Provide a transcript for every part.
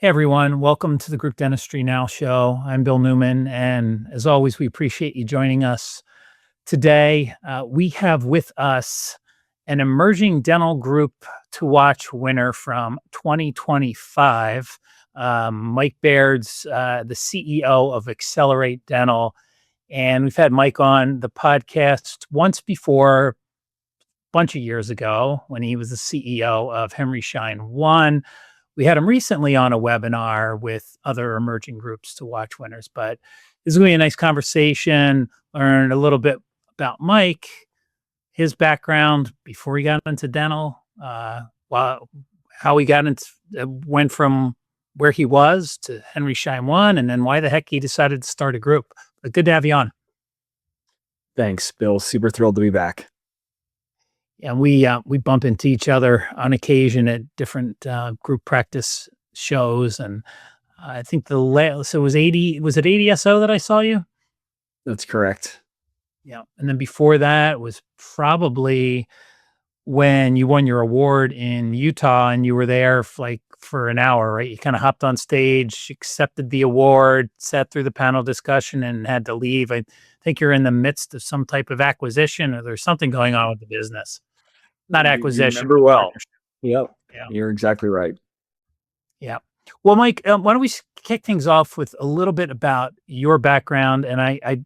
Hey everyone, welcome to the Group Dentistry Now show. I'm Bill Newman, and as always, we appreciate you joining us today. We have with us an emerging dental group to watch winner from 2025. Mike Baird's the CEO of Accelerate Dental, and we've had Mike on the podcast once before, a bunch of years ago when he was the CEO of Henry Schein One. We had him recently on a webinar with other emerging groups to watch winners, but this is going to be a nice conversation, learn a little bit about Mike, his background before he got into dental, how he got into, went from where he was to Henry Schein One, and then why the heck he decided to start a group. But good to have you on. Thanks, Bill. Super thrilled to be back. And we bump into each other on occasion at different group practice shows, and I think so it was 80. Was it DSO that I saw you? That's correct. Yeah, and then before that was probably when you won your award in Utah, and you were there for an hour, right? You kind of hopped on stage, accepted the award, sat through the panel discussion, and had to leave. I think you're in the midst of some type of acquisition, or there's something going on with the business. Not acquisition. You remember well. Yep. Yeah. You're exactly right. Yeah. Well, Mike, why don't we kick things off with a little bit about your background? And I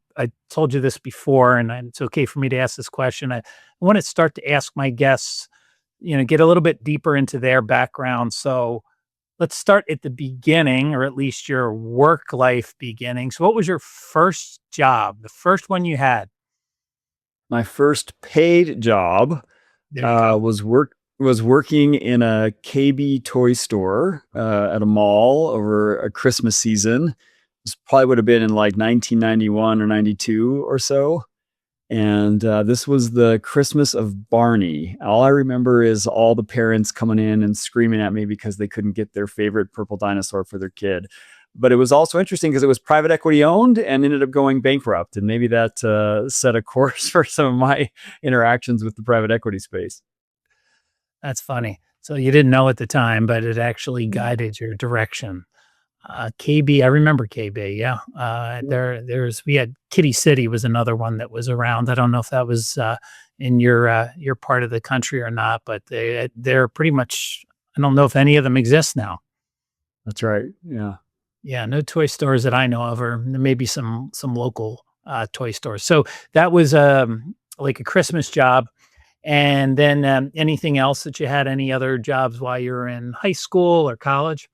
told you this before, and it's okay for me to ask this question. I want to start to ask my guests, get a little bit deeper into their background. So let's start at the beginning, or at least your work life beginning. So what was your first job, the first one you had? My first paid job was working in a KB toy store at a mall over a Christmas season. This probably would have been in like 1991 or 92 or so. And this was the Christmas of Barney. All I remember is all the parents coming in and screaming at me because they couldn't get their favorite purple dinosaur for their kid. But it was also interesting because it was private equity owned and ended up going bankrupt. And maybe that set a course for some of my interactions with the private equity space. That's funny. So you didn't know at the time, but it actually guided your direction. KB, I remember KB. Yeah. We had Kitty City was another one that was around. I don't know if that was in your part of the country or not, but they're pretty much, I don't know if any of them exist now. That's right. Yeah. Yeah, no toy stores that I know of, or maybe some local toy stores. So that was like a Christmas job. And then anything else that you had, any other jobs while you were in high school or college?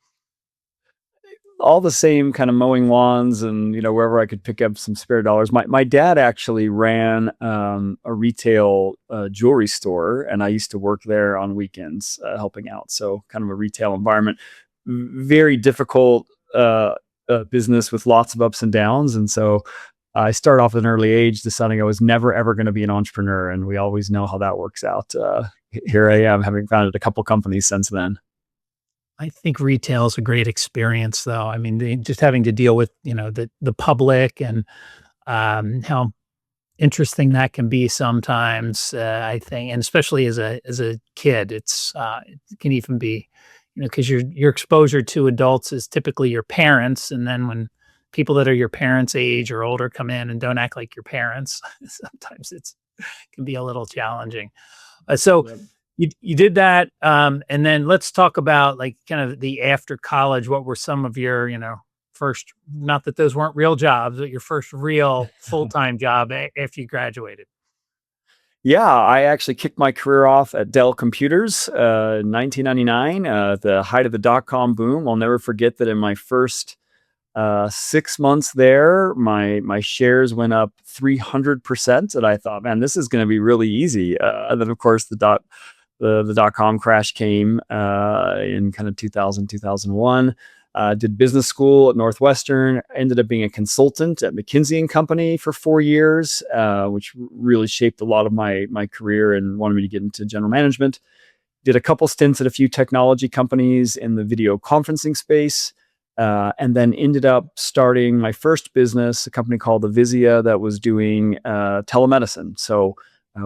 All the same kind of mowing lawns and, wherever I could pick up some spare dollars. My dad actually ran a retail jewelry store, and I used to work there on weekends helping out. So kind of a retail environment, very difficult business with lots of ups and downs. And so I started off at an early age deciding I was never, ever going to be an entrepreneur. And we always know how that works out. Here I am, having founded a couple companies since then. I think retail is a great experience, though. I mean, just having to deal with, the public and how interesting that can be sometimes, I think, and especially as a kid, it can even be, because your exposure to adults is typically your parents. And then when people that are your parents' age or older come in and don't act like your parents, sometimes it can be a little challenging. So you did that. And then let's talk about like kind of the after college. What were some of your, first, not that those weren't real jobs, but your first real full-time job after you graduated? Yeah, I actually kicked my career off at Dell Computers in 1999, the height of the dot-com boom. I'll never forget that in my first 6 months there, my shares went up 300%, and I thought, man, this is going to be really easy. And then, of course, the dot-com crash came in kind of 2000, 2001. Did business school at Northwestern, ended up being a consultant at McKinsey & Company for 4 years, which really shaped a lot of my career and wanted me to get into general management. Did a couple stints at a few technology companies in the video conferencing space, and then ended up starting my first business, a company called Avizia that was doing telemedicine. So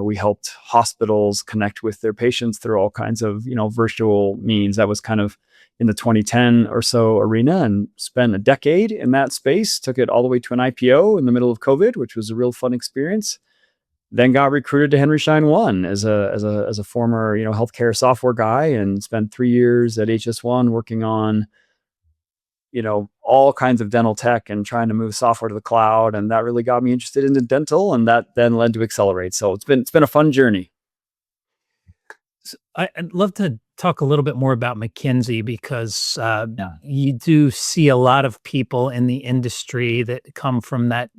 we helped hospitals connect with their patients through all kinds of, virtual means. That was kind of in the 2010 or so arena and spent a decade in that space. Took it all the way to an IPO in the middle of COVID, which was a real fun experience. Then got recruited to Henry Schein One as a former healthcare software guy, and spent 3 years at HS1 working on all kinds of dental tech and trying to move software to the cloud. And that really got me interested into dental, and that then led to Accelerate. So it's been a fun journey. I'd love to talk a little bit more about McKinsey because Yeah. you do see a lot of people in the industry that come from that,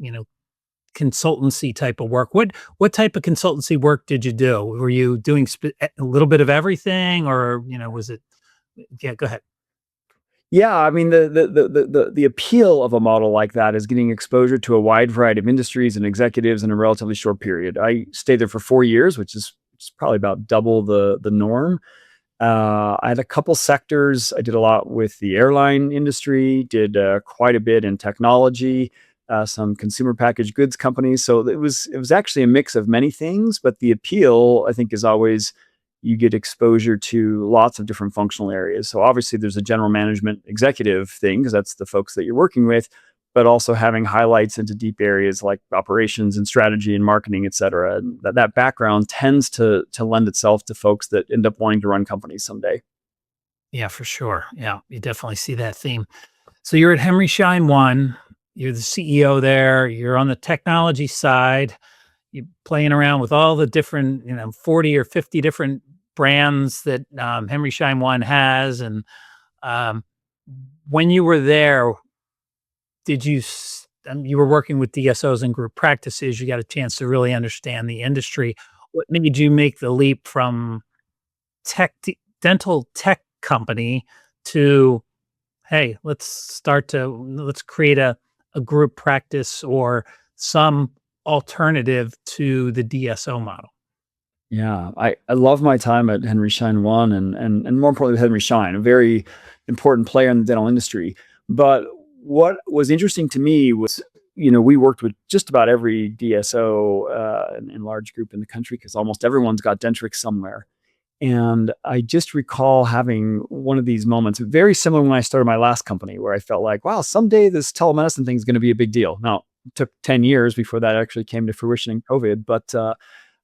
consultancy type of work. What type of consultancy work did you do? Were you doing a little bit of everything, or was it? Yeah, go ahead. Yeah, I mean the appeal of a model like that is getting exposure to a wide variety of industries and executives in a relatively short period. I stayed there for 4 years, which is probably about double the norm. I had a couple sectors. I did a lot with the airline industry, did quite a bit in technology, some consumer packaged goods companies. So it was actually a mix of many things. But the appeal, I think, is always you get exposure to lots of different functional areas. So obviously, there's a general management executive thing because that's the folks that you're working with, but also having highlights into deep areas like operations and strategy and marketing, et cetera. And that background tends to lend itself to folks that end up wanting to run companies someday. Yeah, for sure. Yeah, you definitely see that theme. So you're at Henry Schein One. You're the CEO there. You're on the technology side. You're playing around with all the different, 40 or 50 different brands that Henry Schein One has. And um, when you were there, did you? You were working with DSOs and group practices. You got a chance to really understand the industry. What made you make the leap from dental tech company to, hey, let's create a group practice or some alternative to the DSO model? Yeah, I love my time at Henry Schein One, and more importantly, Henry Schein, a very important player in the dental industry. But what was interesting to me was, we worked with just about every DSO and large group in the country because almost everyone's got Dentrix somewhere. And I just recall having one of these moments, very similar when I started my last company, where I felt like, wow, someday this telemedicine thing is going to be a big deal. Now, it took 10 years before that actually came to fruition in COVID, but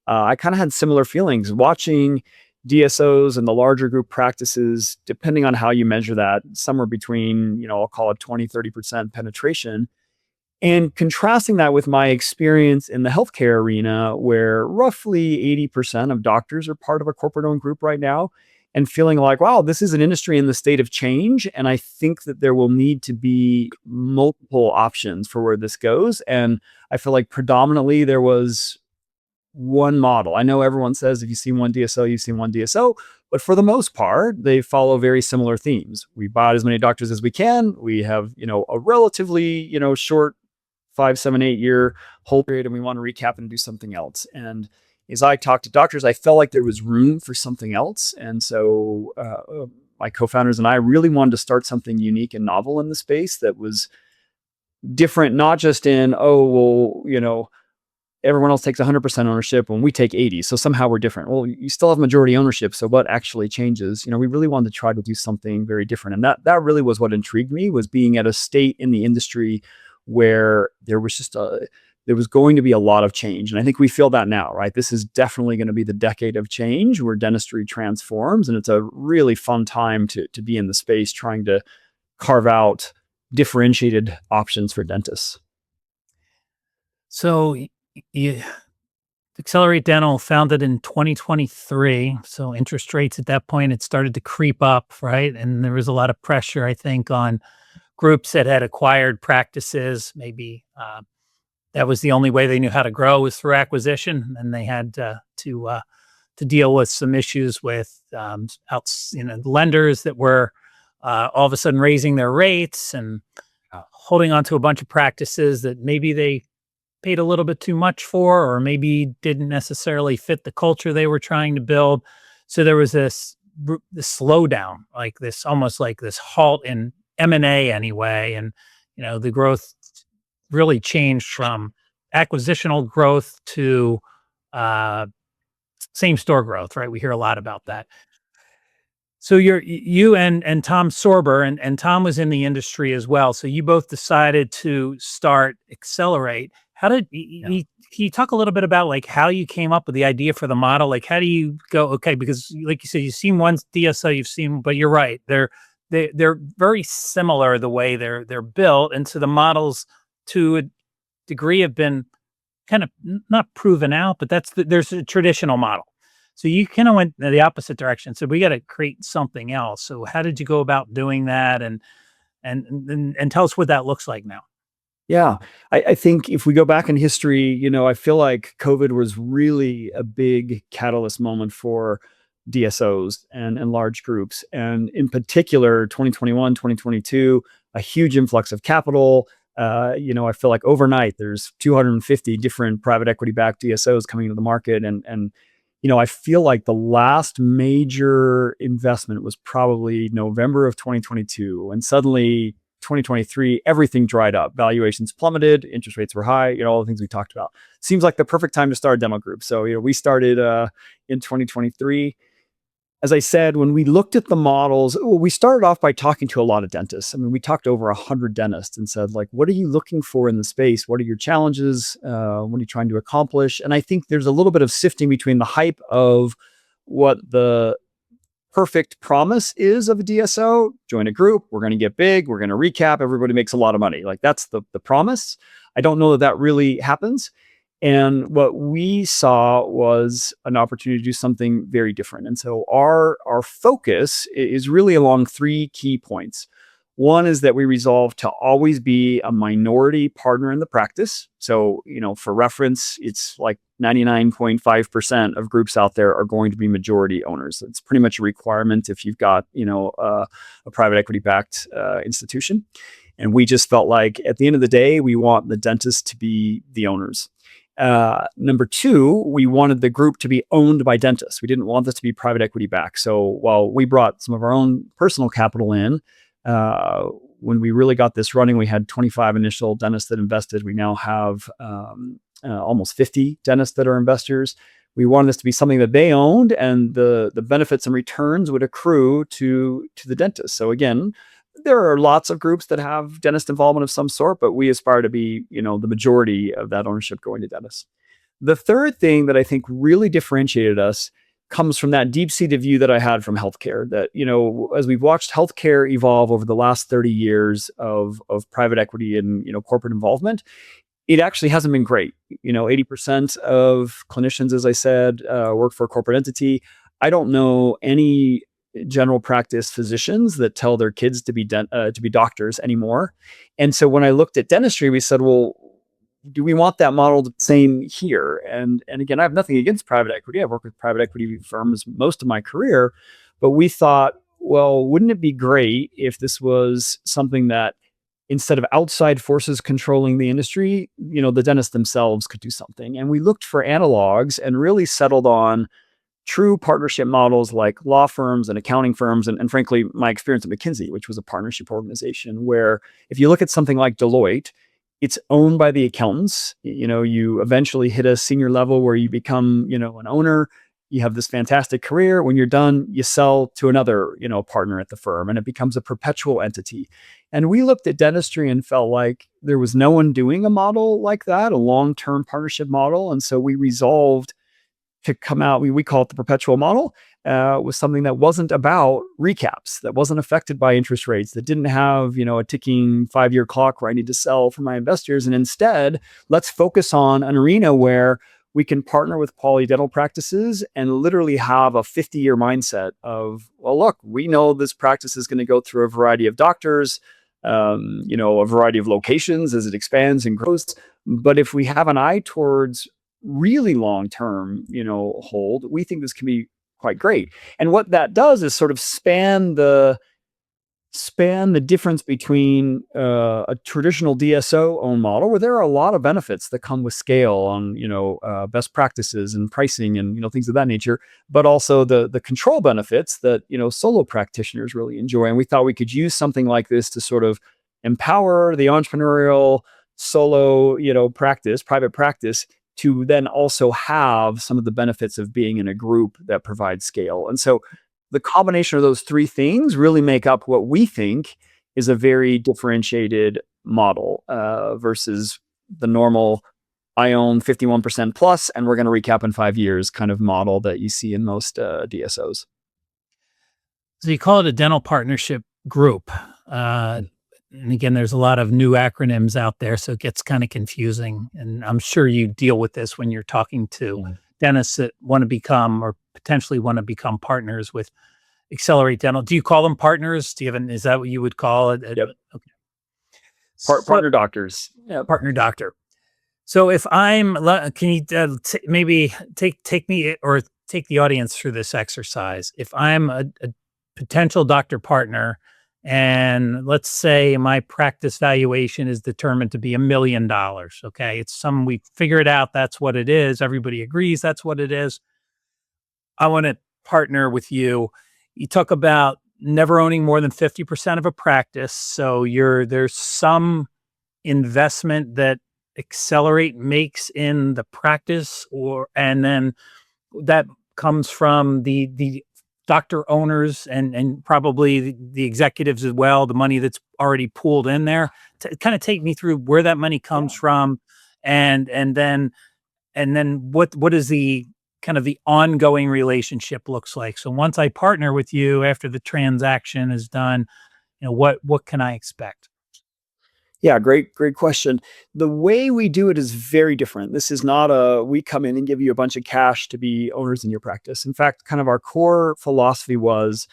I kind of had similar feelings watching DSOs and the larger group practices, depending on how you measure that, somewhere between, I'll call it 20, 30% penetration. And contrasting that with my experience in the healthcare arena, where roughly 80% of doctors are part of a corporate owned group right now, and feeling like, wow, this is an industry in the state of change. And I think that there will need to be multiple options for where this goes. And I feel like predominantly there was one model. I know everyone says if you've seen one DSO, you've seen one DSO, but for the most part, they follow very similar themes. We buy as many doctors as we can. We have, a relatively, short 5, 7, 8 year hold period, and we want to recap and do something else. And as I talked to doctors, I felt like there was room for something else. And so my co-founders and I really wanted to start something unique and novel in the space that was different, not just in, oh, well, everyone else takes 100% ownership when we take 80. So somehow we're different. Well, you still have majority ownership. So what actually changes? We really wanted to try to do something very different. And that really was what intrigued me, was being at a state in the industry where there was going to be a lot of change. And I think we feel that now, right? This is definitely going to be the decade of change where dentistry transforms. And it's a really fun time to be in the space trying to carve out differentiated options for dentists. So you Accelerate Dental founded in 2023. So interest rates at that point had started to creep up, right? And there was a lot of pressure, I think, on groups that had acquired practices. Maybe that was the only way they knew how to grow was through acquisition, and they had to deal with some issues with lenders that were all of a sudden raising their rates and holding on to a bunch of practices that maybe they paid a little bit too much for, or maybe didn't necessarily fit the culture they were trying to build. So there was this slowdown, like this, almost like this halt in M&A anyway. And, the growth really changed from acquisitional growth to same store growth, right? We hear a lot about that. So you and Tom Sorber, and Tom was in the industry as well. So you both decided to start Accelerate. How did Yeah. can you talk a little bit about like how you came up with the idea for the model? Like how do you go, okay, because like you said, you've seen one DSO, you've seen, but you're right. They're very similar the way they're built. And so the models to a degree have been kind of not proven out, but there's a traditional model. So you kind of went the opposite direction. So we got to create something else. So how did you go about doing that? And tell us what that looks like now. Yeah. I think if we go back in history, I feel like COVID was really a big catalyst moment for DSOs and large groups. And in particular, 2021, 2022, a huge influx of capital. I feel like overnight there's 250 different private equity backed DSOs coming into the market. And I feel like the last major investment was probably November of 2022. And suddenly 2023, everything dried up. Valuations plummeted, interest rates were high, all the things we talked about. Seems like the perfect time to start a demo group. So, we started in 2023. As I said, when we looked at the models, we started off by talking to a lot of dentists. I mean, we talked to over 100 dentists and said, like, what are you looking for in the space? What are your challenges? What are you trying to accomplish? And I think there's a little bit of sifting between the hype of what the perfect promise is of a DSO. Join a group, we're going to get big, we're going to recap, everybody makes a lot of money. Like that's the promise. I don't know that that really happens. And what we saw was an opportunity to do something very different. And so our focus is really along three key points. One is that we resolve to always be a minority partner in the practice. So, for reference, it's like 99.5% of groups out there are going to be majority owners. It's pretty much a requirement if you've got, a private equity backed institution. And we just felt like at the end of the day, we want the dentist to be the owners. Number two, we wanted the group to be owned by dentists. We didn't want this to be private equity backed. So while we brought some of our own personal capital in, when we really got this running, we had 25 initial dentists that invested. We now have almost 50 dentists that are investors. We wanted this to be something that they owned, and the benefits and returns would accrue to the dentist. So again, there are lots of groups that have dentist involvement of some sort, but we aspire to be, the majority of that ownership going to dentists. The third thing that I think really differentiated us comes from that deep-seated view that I had from healthcare, that, as we've watched healthcare evolve over the last 30 years of private equity and, corporate involvement, it actually hasn't been great. 80% of clinicians, as I said, work for a corporate entity. I don't know any general practice physicians that tell their kids to be doctors anymore. And so when I looked at dentistry, we said, well, do we want that model the same here? And again, I have nothing against private equity. I've worked with private equity firms most of my career, but we thought, well, wouldn't it be great if this was something that instead of outside forces controlling the industry, the dentists themselves could do something? And we looked for analogs and really settled on true partnership models like law firms and accounting firms. And frankly, my experience at McKinsey, which was a partnership organization, where if you look at something like Deloitte, it's owned by the accountants. You eventually hit a senior level where you become, an owner. You have this fantastic career. When you're done, you sell to another, partner at the firm, and it becomes a perpetual entity. And we looked at dentistry and felt like there was no one doing a model like that, a long-term partnership model. And so we resolved to come out, we call it the perpetual model, was something that wasn't about recaps, that wasn't affected by interest rates, that didn't have, a ticking 5-year clock where I need to sell for my investors. And instead, let's focus on an arena where we can partner with polydental practices and literally have a 50-year mindset of, well, look, we know this practice is going to go through a variety of doctors, a variety of locations as it expands and grows. But if we have an eye towards really long-term, hold, we think this can be quite great. And what that does is sort of span the difference between a traditional DSO owned model, where there are a lot of benefits that come with scale on, best practices and pricing and, things of that nature, but also the control benefits that, solo practitioners really enjoy. And we thought we could use something like this to sort of empower the entrepreneurial solo, private practice, to then also have some of the benefits of being in a group that provides scale. And so the combination of those three things really make up what we think is a very differentiated model versus the normal I own 51% plus, and we're going to recap in 5 years kind of model that you see in most DSOs. So you call it a dental partnership group. Uh, and again, there's a lot of new acronyms out there, so it gets kind of confusing. And I'm sure you deal with this when you're talking to dentists that want to become or potentially want to become partners with Accelerate Dental. Do you call them partners? Do you have is that what you would call it? Yep. Okay. Partner doctors. Yeah, partner doctor. So if can you maybe take me or take the audience through this exercise? If I'm a potential doctor partner, and let's say my practice valuation is determined to be $1 million. Okay, we figure it out. That's what it is. Everybody agrees that's what it is. I want to partner with you. You talk about never owning more than 50% of a practice. So there's some investment that Accelerate makes in the practice, and then that comes from the doctor owners and probably the executives as well, the money that's already pooled in there. To kind of take me through where that money comes from, and then what is the kind of the ongoing relationship looks like. So once I partner with you after the transaction is done, what can I expect? Yeah, great question. The way we do it is very different. This is not we come in and give you a bunch of cash to be owners in your practice. In fact, kind of our core philosophy was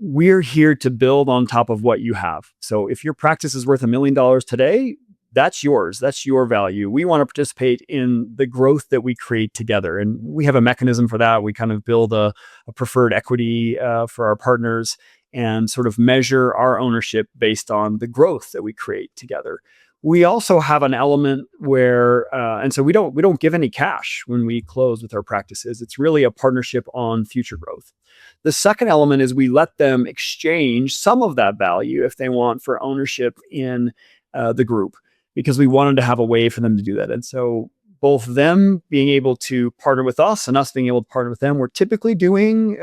we're here to build on top of what you have. So if your practice is worth $1 million today, that's yours. That's your value. We want to participate in the growth that we create together. And we have a mechanism for that. We kind of build a preferred equity for our partners and sort of measure our ownership based on the growth that we create together. We also have an element where, and so we don't give any cash when we close with our practices. It's really a partnership on future growth. The second element is we let them exchange some of that value if they want for ownership in the group, because we wanted to have a way for them to do that. And so both them being able to partner with us and us being able to partner with them, we're typically doing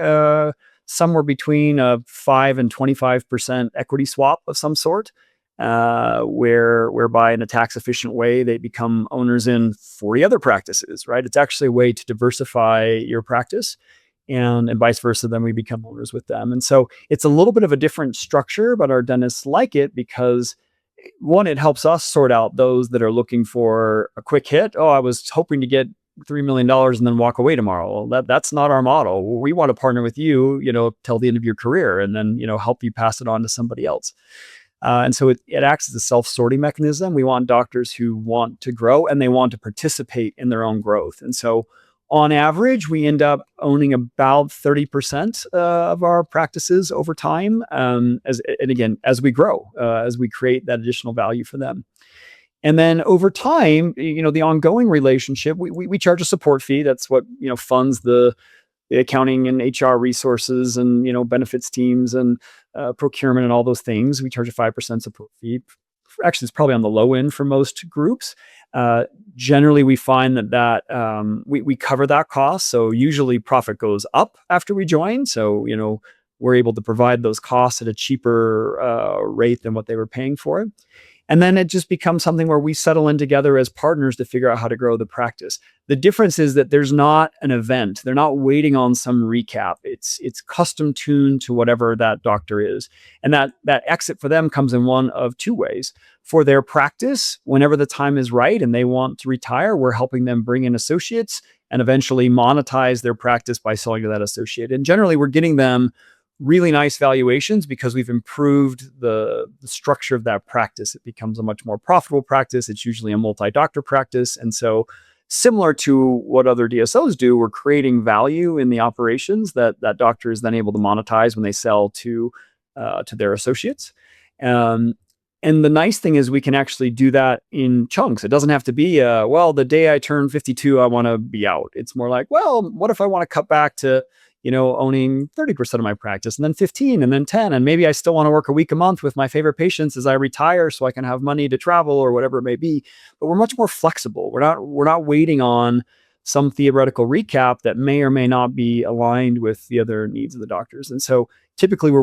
somewhere between a 5 and 25% equity swap of some sort, whereby in a tax efficient way, they become owners in 40 other practices, right? It's actually a way to diversify your practice, and vice versa. Then we become owners with them. And so it's a little bit of a different structure, but our dentists like it because one, it helps us sort out those that are looking for a quick hit. Oh, I was hoping to get $3 million and then walk away tomorrow. Well, that's not our model. We want to partner with you, till the end of your career, and then, help you pass it on to somebody else. And so it acts as a self-sorting mechanism. We want doctors who want to grow and they want to participate in their own growth. And so on average, we end up owning about 30% of our practices over time. As we grow, as we create that additional value for them. And then over time, the ongoing relationship, we charge a support fee. That's what, funds the accounting and HR resources and, benefits teams and procurement and all those things. We charge a 5% support fee. Actually, it's probably on the low end for most groups. Generally, we find that we cover that cost. So usually profit goes up after we join. So, we're able to provide those costs at a cheaper rate than what they were paying for it. And then it just becomes something where we settle in together as partners to figure out how to grow the practice. The difference is that there's not an event. They're not waiting on some recap. It's custom tuned to whatever that doctor is. And that exit for them comes in one of two ways. For their practice, whenever the time is right and they want to retire, we're helping them bring in associates and eventually monetize their practice by selling to that associate. And generally, we're getting them really nice valuations because we've improved the structure of that practice. It becomes a much more profitable practice. It's usually a multi-doctor practice. And so similar to what other DSOs do, we're creating value in the operations that doctor is then able to monetize when they sell to their associates. And the nice thing is we can actually do that in chunks. It doesn't have to be, the day I turn 52, I want to be out. It's more like, what if I want to cut back to owning 30% of my practice and then 15 and then 10. And maybe I still want to work a week a month with my favorite patients as I retire so I can have money to travel or whatever it may be. But we're much more flexible. We're not waiting on some theoretical recap that may or may not be aligned with the other needs of the doctors. And so typically we're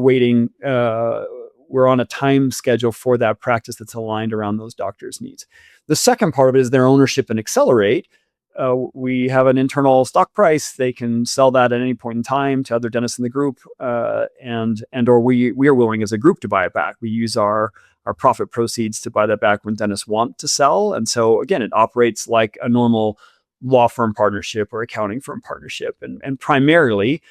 on a time schedule for that practice that's aligned around those doctors' needs. The second part of it is their ownership and accelerate. We have an internal stock price. They can sell that at any point in time to other dentists in the group, or we are willing as a group to buy it back. We use our profit proceeds to buy that back when dentists want to sell. And so again, it operates like a normal law firm partnership or accounting firm partnership. And primarily,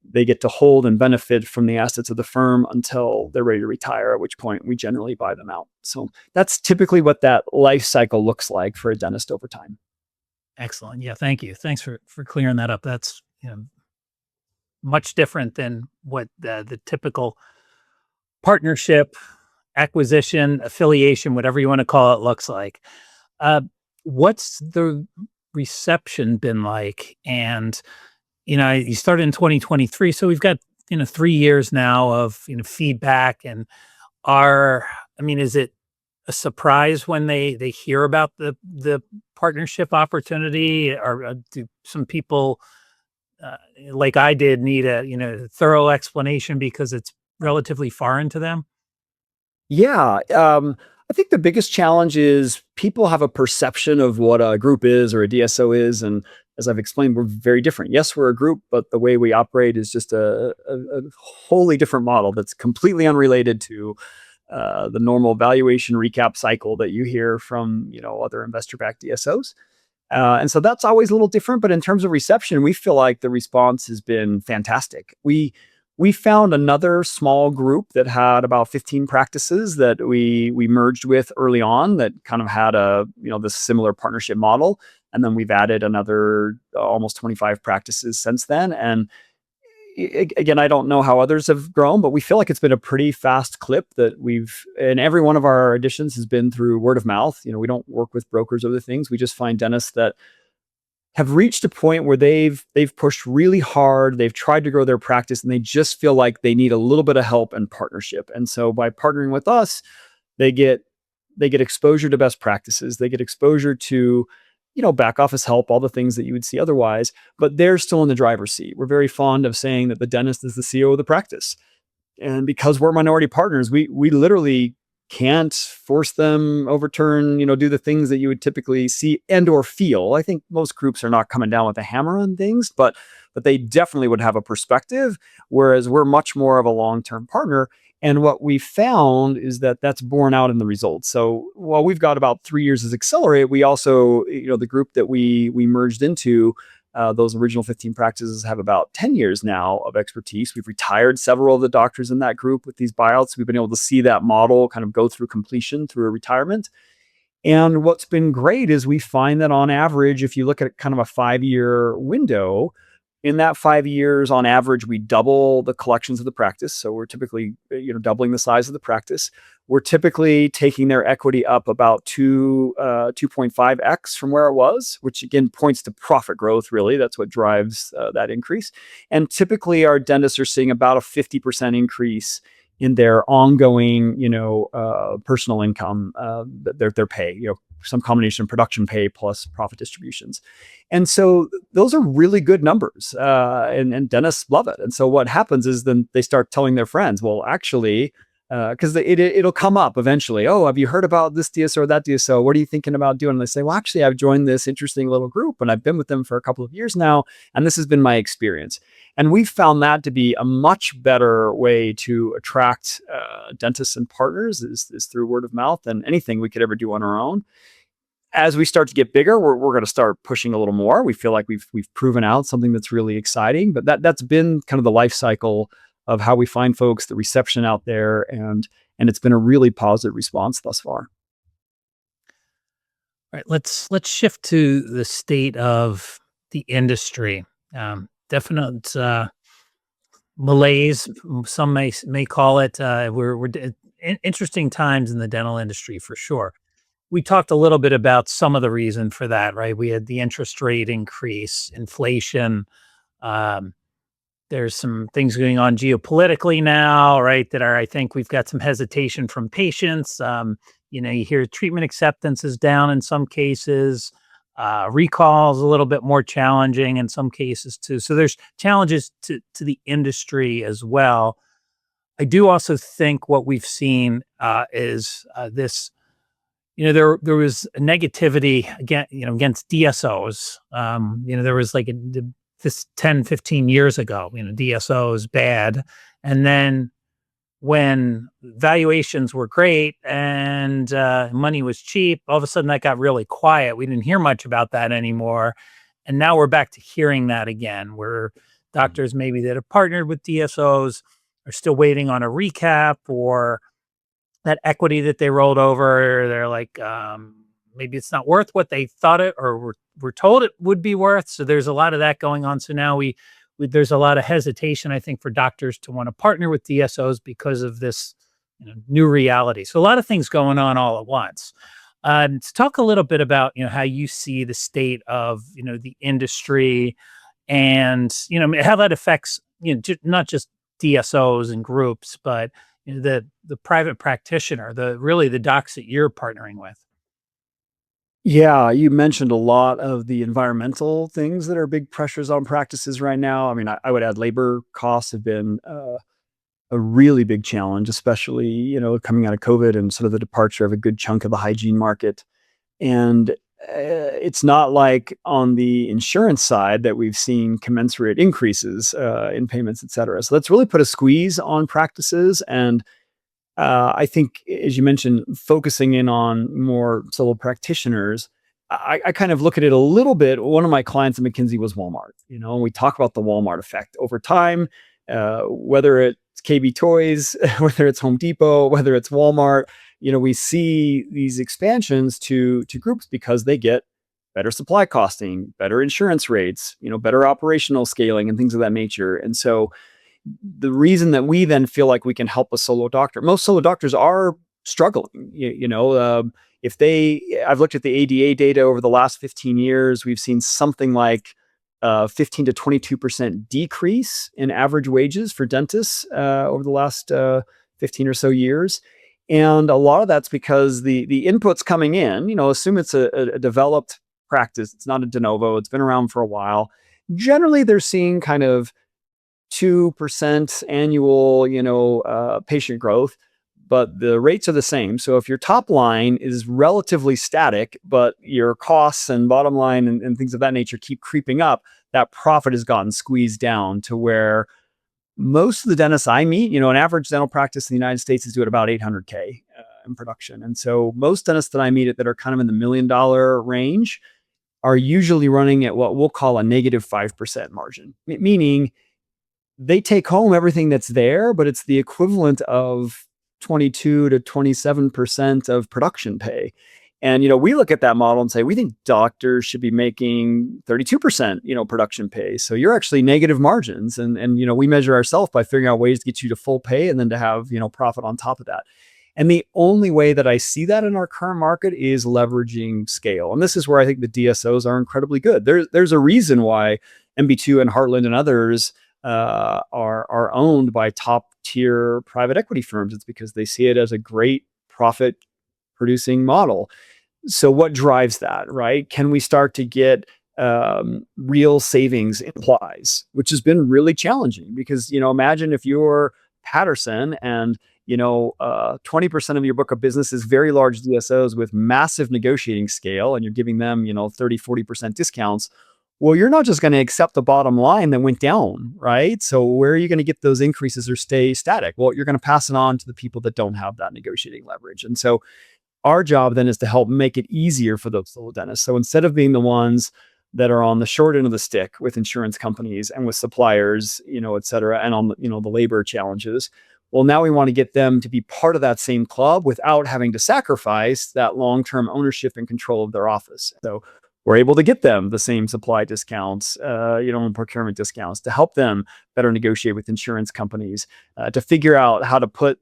they get to hold and benefit from the assets of the firm until they're ready to retire, at which point we generally buy them out. So that's typically what that life cycle looks like for a dentist over time. Excellent. Yeah, thank you. Thanks for clearing that up. That's, much different than what the typical partnership, acquisition, affiliation, whatever you want to call it, looks like. What's the reception been like? And you started in 2023, so we've got 3 years now of feedback. And is it a surprise when they hear about the partnership opportunity, or do some people like I did need a thorough explanation because it's relatively foreign to them? Yeah. I think the biggest challenge is people have a perception of what a group is or a DSO is. And as I've explained, we're very different. Yes, we're a group, but the way we operate is just a wholly different model that's completely unrelated to the normal valuation recap cycle that you hear from other investor-backed DSOs. And so that's always a little different. But in terms of reception, we feel like the response has been fantastic. We found another small group that had about 15 practices that we merged with early on that kind of had this similar partnership model. And then we've added another almost 25 practices since then. And again, I don't know how others have grown, but we feel like it's been a pretty fast clip and every one of our additions has been through word of mouth. We don't work with brokers or other things. We just find dentists that have reached a point where they've pushed really hard. They've tried to grow their practice and they just feel like they need a little bit of help and partnership. And so by partnering with us, they get exposure to best practices. They get exposure to back office help, all the things that you would see otherwise, but they're still in the driver's seat. We're very fond of saying that the dentist is the CEO of the practice. And because we're minority partners, we literally can't force them, overturn, do the things that you would typically see and or feel. I think most groups are not coming down with a hammer on things, but they definitely would have a perspective, whereas we're much more of a long-term partner. And what we found is that that's borne out in the results. So while we've got about 3 years as Accelerate, we also, the group that we merged into, those original 15 practices have about 10 years now of expertise. We've retired several of the doctors in that group with these buyouts. We've been able to see that model kind of go through completion through a retirement. And what's been great is we find that on average, if you look at kind of a 5-year window, in that 5 years, on average, we double the collections of the practice. So we're typically, doubling the size of the practice. We're typically taking their equity up about 2.5x from where it was, which again points to profit growth. Really, that's what drives that increase. And typically, our dentists are seeing about a 50% increase in their ongoing, personal income, their pay. Some combination of production pay plus profit distributions. And so those are really good numbers, and dentists love it. And so what happens is then they start telling their friends, well, actually, because it'll come up eventually. Oh, have you heard about this DSO or that DSO? What are you thinking about doing? And they say, well, actually, I've joined this interesting little group and I've been with them for a couple of years now. And this has been my experience. And we've found that to be a much better way to attract dentists and partners is through word of mouth than anything we could ever do on our own. As we start to get bigger, we're going to start pushing a little more. We feel like we've proven out something that's really exciting, but that's been kind of the life cycle of how we find folks, the reception out there, and it's been a really positive response thus far. All right, let's shift to the state of the industry. Definite malaise, some may call it. We're interesting times in the dental industry for sure. We talked a little bit about some of the reason for that, right? We had the interest rate increase, inflation. There's some things going on geopolitically now, right? I think we've got some hesitation from patients. You hear treatment acceptance is down in some cases. Recall is a little bit more challenging in some cases too. So there's challenges to the industry as well. I do also think what we've seen is this. There was a negativity against DSOs. There was this 10, 15 years ago. DSOs bad, and then when valuations were great and money was cheap, all of a sudden that got really quiet. We didn't hear much about that anymore. And now we're back to hearing that again, where doctors maybe that have partnered with DSOs are still waiting on a recap or that equity that they rolled over. They're like, maybe it's not worth what they thought it or were told it would be worth. So there's a lot of that going on. So now there's a lot of hesitation, I think, for doctors to want to partner with DSOs because of this new reality. So a lot of things going on all at once. To talk a little bit about how you see the state of the industry and how that affects not just DSOs and groups, but the private practitioner, the docs that you're partnering with. Yeah, you mentioned a lot of the environmental things that are big pressures on practices right now. I mean, I would add labor costs have been a really big challenge, especially, coming out of COVID and sort of the departure of a good chunk of the hygiene market. And it's not like on the insurance side that we've seen commensurate increases in payments, et cetera. So that's really put a squeeze on practices. And I think, as you mentioned, focusing in on more solo practitioners, I kind of look at it a little bit. One of my clients at McKinsey was Walmart, and we talk about the Walmart effect over time, whether it's KB Toys, whether it's Home Depot, whether it's Walmart. We see these expansions to groups because they get better supply costing, better insurance rates, better operational scaling and things of that nature. And so the reason that we then feel like we can help a solo doctor, most solo doctors are struggling. I've looked at the ADA data over the last 15 years, we've seen something like 15 to 22% decrease in average wages for dentists over the last 15 or so years. And a lot of that's because the inputs coming in, assume it's a developed practice. It's not a de novo. It's been around for a while. Generally, they're seeing kind of 2% annual, patient growth, but the rates are the same. So if your top line is relatively static, but your costs and bottom line and things of that nature keep creeping up, that profit has gotten squeezed down to where most of the dentists I meet, an average dental practice in the United States is doing about 800K in production. And so most dentists that I meet that are kind of in the $1 million range are usually running at what we'll call a negative 5% margin, meaning they take home everything that's there, but it's the equivalent of 22 to 27% of production pay. And, we look at that model and say, we think doctors should be making 32%, production pay. So you're actually negative margins. And we measure ourselves by figuring out ways to get you to full pay and then to have, profit on top of that. And the only way that I see that in our current market is leveraging scale. And this is where I think the DSOs are incredibly good. There's a reason why MB2 and Heartland and others are owned by top tier private equity firms. It's because they see it as a great profit producing model. So what drives that, right? Can we start to get real savings implies, which has been really challenging because, imagine if you're Patterson and 20% of your book of business is very large DSOs with massive negotiating scale and you're giving them, 30, 40% discounts. Well, you're not just going to accept the bottom line that went down, right? So where are you going to get those increases or stay static? Well, you're going to pass it on to the people that don't have that negotiating leverage. And so our job then is to help make it easier for those solo dentists. So instead of being the ones that are on the short end of the stick with insurance companies and with suppliers, et cetera, and on the labor challenges, well, now we want to get them to be part of that same club without having to sacrifice that long-term ownership and control of their office. So we're able to get them the same supply discounts, and procurement discounts to help them better negotiate with insurance companies, to figure out how to put,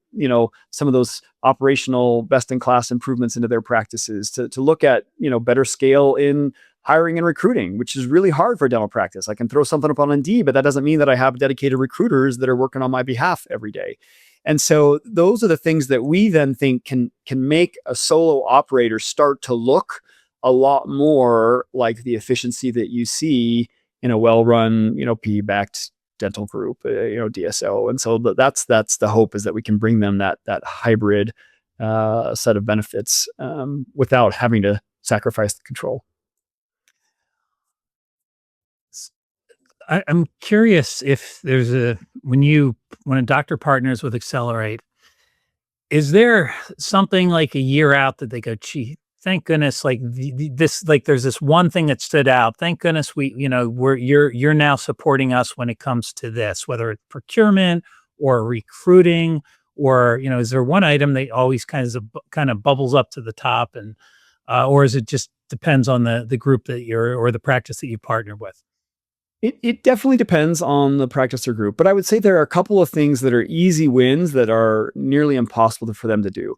some of those operational best-in-class improvements into their practices, to look at, better scale in hiring and recruiting, which is really hard for dental practice. I can throw something up on Indeed, but that doesn't mean that I have dedicated recruiters that are working on my behalf every day. And so those are the things that we then think can make a solo operator start to look a lot more like the efficiency that you see in a well-run, PE-backed dental group, DSO. And so that's the hope, is that we can bring them that hybrid set of benefits without having to sacrifice the control. I'm curious if there's when a doctor partners with Accelerate, is there something like a year out that they go, "Gee, thank goodness, like this, like there's this one thing that stood out. Thank goodness you're now supporting us when it comes to this, whether it's procurement or recruiting, or is there one item that always kind of bubbles up to the top, and or is it just depends on the group that you're or the practice that you partner with?" It definitely depends on the practice or group, but I would say there are a couple of things that are easy wins that are nearly impossible for them to do.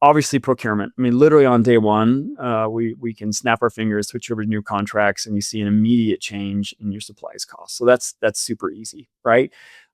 Obviously, procurement. I mean, literally on day one, we can snap our fingers, switch over to new contracts, and you see an immediate change in your supplies costs. So that's super easy, right?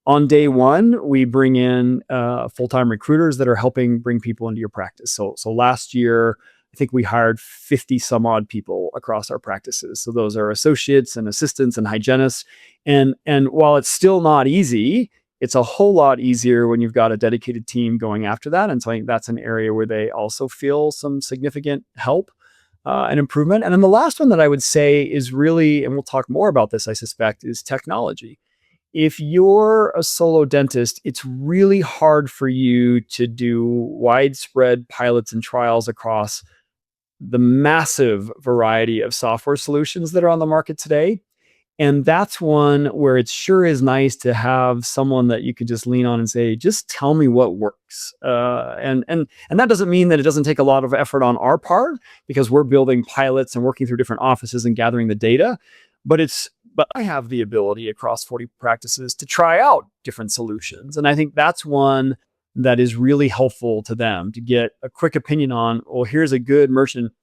On day one, we bring in full-time recruiters that are helping bring people into your practice. So last year, I think we hired 50 some odd people across our practices. So those are associates and assistants and hygienists. And while it's still not easy, it's a whole lot easier when you've got a dedicated team going after that. And so I think that's an area where they also feel some significant help and improvement. And then the last one that I would say is really, and we'll talk more about this, I suspect, is technology. If you're a solo dentist, it's really hard for you to do widespread pilots and trials across the massive variety of software solutions that are on the market today. And that's one where it sure is nice to have someone that you could just lean on and say, just tell me what works. And that doesn't mean that it doesn't take a lot of effort on our part, because we're building pilots and working through different offices and gathering the data. But I have the ability across 40 practices to try out different solutions. And I think that's one that is really helpful to them to get a quick opinion on, well, here's a good merchant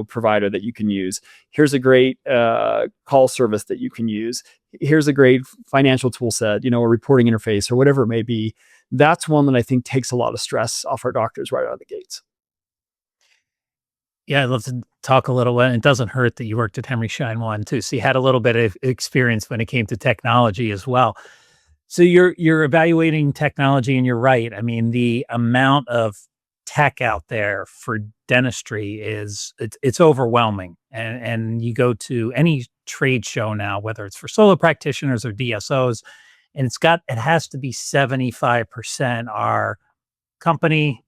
provider that you can use. Here's a great call service that you can use. Here's a great financial tool set, a reporting interface or whatever it may be. That's one that I think takes a lot of stress off our doctors right out of the gates. Yeah, I'd love to talk a little bit. It doesn't hurt that you worked at Henry Schein One too, so you had a little bit of experience when it came to technology as well. So you're evaluating technology, and you're right. I mean, the amount of tech out there for dentistry it's overwhelming. And you go to any trade show now, whether it's for solo practitioners or DSOs, and it has to be 75% our company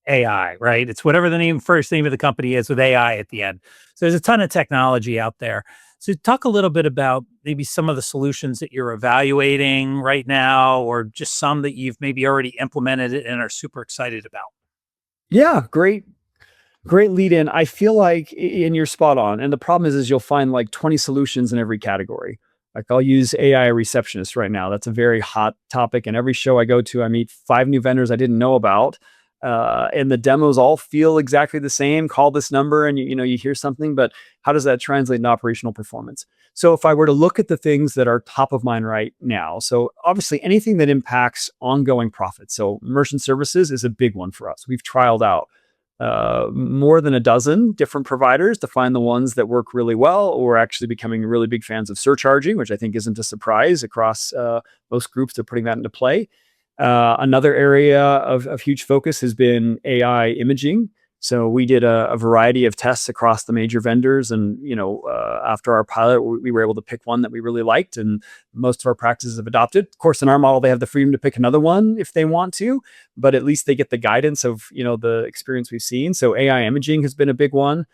AI, right? It's whatever first name of the company is with AI at the end. So there's a ton of technology out there. So talk a little bit about maybe some of the solutions that you're evaluating right now, or just some that you've maybe already implemented and are super excited about. Yeah, great lead in. I feel like and you're spot on. And the problem is you'll find like 20 solutions in every category. Like I'll use AI receptionist right now. That's a very hot topic. And every show I go to, I meet 5 new vendors I didn't know about. And the demos all feel exactly the same. Call this number and you hear something, but how does that translate into operational performance? So if I were to look at the things that are top of mind right now, so obviously anything that impacts ongoing profits. So merchant services is a big one for us. We've trialed out more than a dozen different providers to find the ones that work really well. We're actually becoming really big fans of surcharging, which I think isn't a surprise across most groups. They're putting that into play. Another area of huge focus has been AI imaging. So we did a variety of tests across the major vendors, and after our pilot, we were able to pick one that we really liked, and most of our practices have adopted. Of course, in our model, they have the freedom to pick another one if they want to, but at least they get the guidance of the experience we've seen. So AI imaging has been a big one.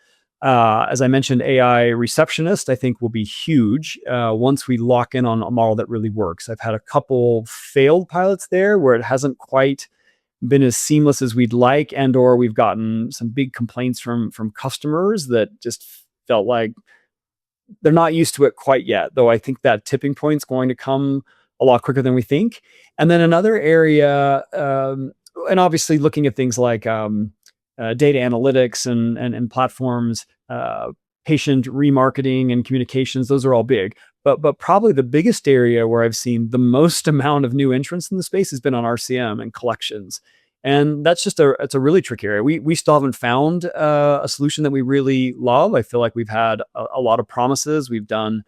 As I mentioned, AI receptionist, I think, will be huge once we lock in on a model that really works. I've had a couple failed pilots there where it hasn't quite been as seamless as we'd like, or we've gotten some big complaints from customers that just felt like they're not used to it quite yet, though I think that tipping point is going to come a lot quicker than we think. And then another area, and obviously looking at things like data analytics and platforms, patient remarketing and communications, those are all big. But probably the biggest area where I've seen the most amount of new entrants in the space has been on RCM and collections. And that's just it's a really tricky area. We still haven't found a solution that we really love. I feel like we've had a lot of promises. We've done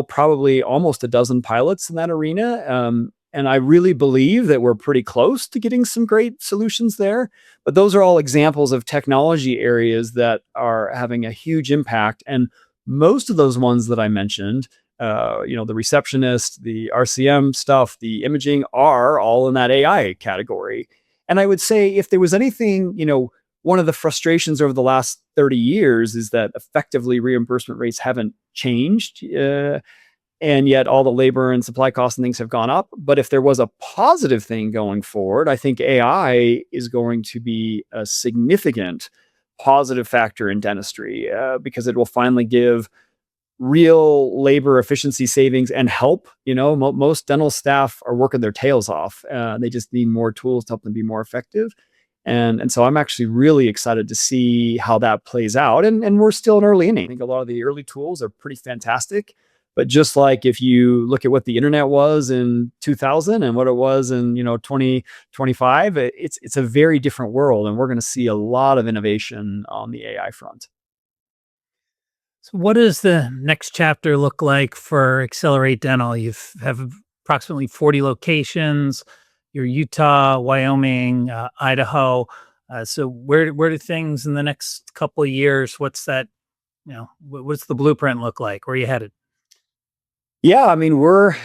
probably almost a dozen pilots in that arena. And I really believe that we're pretty close to getting some great solutions there. But those are all examples of technology areas that are having a huge impact. And most of those ones that I mentioned, the receptionist, the RCM stuff, the imaging are all in that AI category. And I would say if there was anything, one of the frustrations over the last 30 years is that effectively reimbursement rates haven't changed. And yet all the labor and supply costs and things have gone up. But if there was a positive thing going forward, I think AI is going to be a significant positive factor in dentistry because it will finally give real labor efficiency savings and help. Most dental staff are working their tails off. They just need more tools to help them be more effective. And so I'm actually really excited to see how that plays out. And we're still in early inning. I think a lot of the early tools are pretty fantastic. But just like if you look at what the internet was in 2000 and what it was in 2025, it's a very different world, and we're going to see a lot of innovation on the AI front. So what does the next chapter look like for Accelerate Dental? You have approximately 40 locations. You're Utah, Wyoming, Idaho. So where do things in the next couple of years? What's that? What's the blueprint look like? Where are you headed? Yeah, I mean, for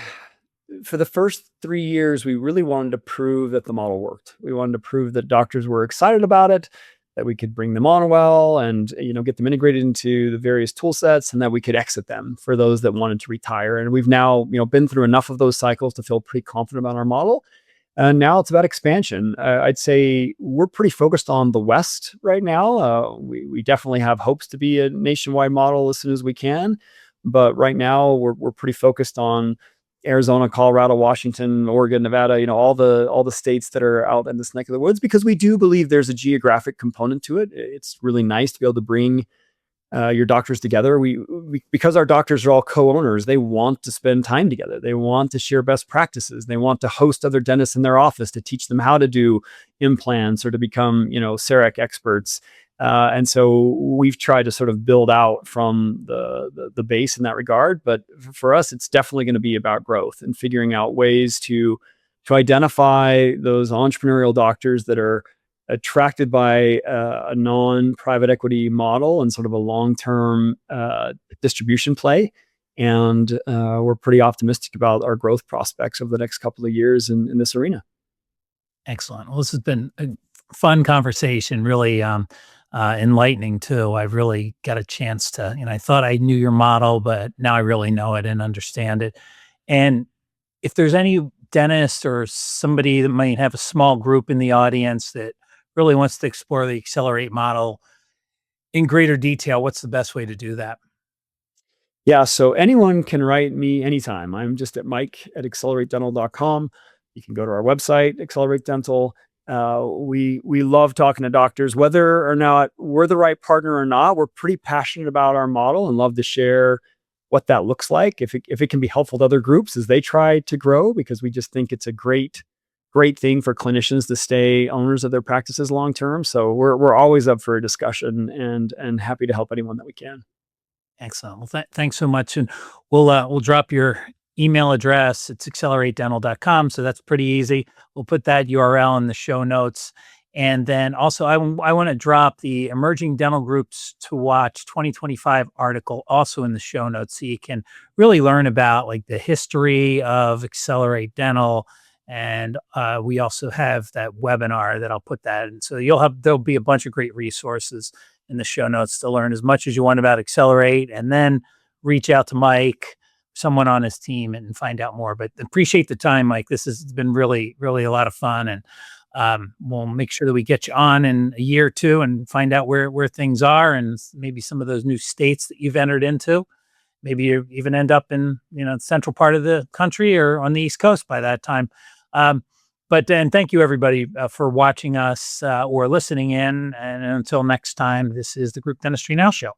the first 3 years, we really wanted to prove that the model worked. We wanted to prove that doctors were excited about it, that we could bring them on well and, get them integrated into the various tool sets, and that we could exit them for those that wanted to retire. And we've now, been through enough of those cycles to feel pretty confident about our model. And now it's about expansion. I'd say we're pretty focused on the West right now. We definitely have hopes to be a nationwide model as soon as we can. But right now we're pretty focused on Arizona, Colorado, Washington, Oregon, Nevada, all the states that are out in this neck of the woods, because we do believe there's a geographic component to it. It's really nice to be able to bring your doctors together. Because our doctors are all co-owners, they want to spend time together. They want to share best practices. They want to host other dentists in their office to teach them how to do implants or to become, CEREC experts. And so we've tried to sort of build out from the base in that regard. But for us, it's definitely going to be about growth and figuring out ways to identify those entrepreneurial doctors that are attracted by a non-private equity model and sort of a long-term distribution play. And we're pretty optimistic about our growth prospects over the next couple of years in this arena. Excellent. Well, this has been a fun conversation, really enlightening too. I've really got a chance to, I thought I knew your model, but now I really know it and understand it. And if there's any dentist or somebody that might have a small group in the audience that really wants to explore the Accelerate model in greater detail, what's the best way to do that? Yeah, so anyone can write me anytime. I'm just at mike@acceleratedental.com. You can go to our website, Accelerate Dental. We love talking to doctors, whether or not we're the right partner or not. We're pretty passionate about our model and love to share what that looks like, if it can be helpful to other groups as they try to grow, because we just think it's a great thing for clinicians to stay owners of their practices long term. So we're always up for a discussion and happy to help anyone that we can. Excellent. Well, thanks so much. And we'll drop your email address. It's acceleratedental.com. So that's pretty easy. We'll put that URL in the show notes. And then also I want to drop the Emerging Dental Groups to Watch 2025 article also in the show notes, so you can really learn about like the history of Accelerate Dental. And we also have that webinar that I'll put that in. So there'll be a bunch of great resources in the show notes to learn as much as you want about Accelerate, and then reach out to Mike, someone on his team, and find out more. But appreciate the time, Mike. This has been really, really a lot of fun. And we'll make sure that we get you on in a year or two and find out where things are, and maybe some of those new states that you've entered into. Maybe you even end up in, the central part of the country or on the East Coast by that time. But then thank you everybody for watching us or listening in. And until next time, this is the Group Dentistry Now Show.